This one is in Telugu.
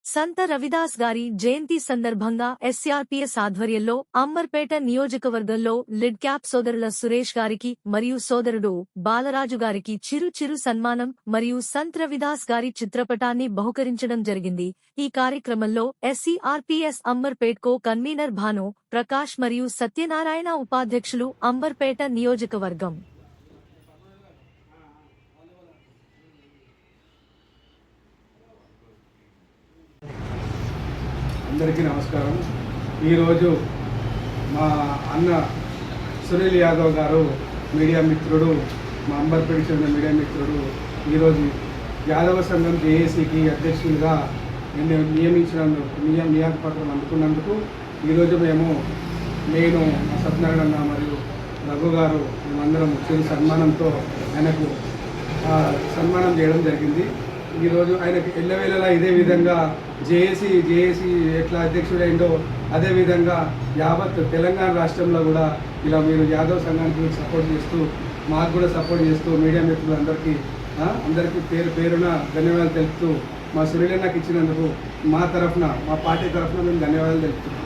సంత రవిదాస్ గారి జయంతి సందర్భంగా ఎస్ఆర్పీఎస్ ఆధ్వర్యంలో అంబర్పేట నియోజకవర్గంలో లిడ్ క్యాప్ సోదరుల సురేష్ గారికి మరియు సోదరుడు బాలరాజు గారికి చిరు సన్మానం మరియు సంత్ రవిదాస్ గారి చిత్రపటాన్ని బహుకరించడం జరిగింది. ఈ కార్యక్రమంలో ఎస్సీఆర్పీఎస్ అంబర్పేట్ కో కన్వీనర్ భాను ప్రకాష్ మరియు సత్యనారాయణ ఉపాధ్యక్షులు అంబర్పేట నియోజకవర్గం. అందరికీ నమస్కారం. ఈరోజు మా అన్న సునీల్ యాదవ్ గారు మీడియా మిత్రుడు, మా అంబర్పేటకి చెందిన మీడియా మిత్రుడు ఈరోజు యాదవ సంఘం జేఏసీకి అధ్యక్షులుగా నియామకపత్రం అందుకున్నందుకు ఈరోజు నేను మా సత్యనారాయణ అన్న మరియు రఘు గారు మేమందరం చిరు సన్మానంతో ఆయనకు సన్మానం చేయడం జరిగింది. ఈరోజు ఆయనకి ఎల్లవేళలా ఇదే విధంగా జేఏసీ ఎట్లా అధ్యక్షుడైందో అదేవిధంగా యావత్ తెలంగాణ రాష్ట్రంలో కూడా ఇలా మీరు యాదవ్ సంఘానికి సపోర్ట్ చేస్తూ మాకు కూడా సపోర్ట్ చేస్తూ మీడియా మిత్రులందరికీ పేరున ధన్యవాదాలు తెలుపుతూ మా సునీలన్నకి ఇచ్చినందుకు మా పార్టీ తరఫున మేము ధన్యవాదాలు తెలుపుతున్నాం.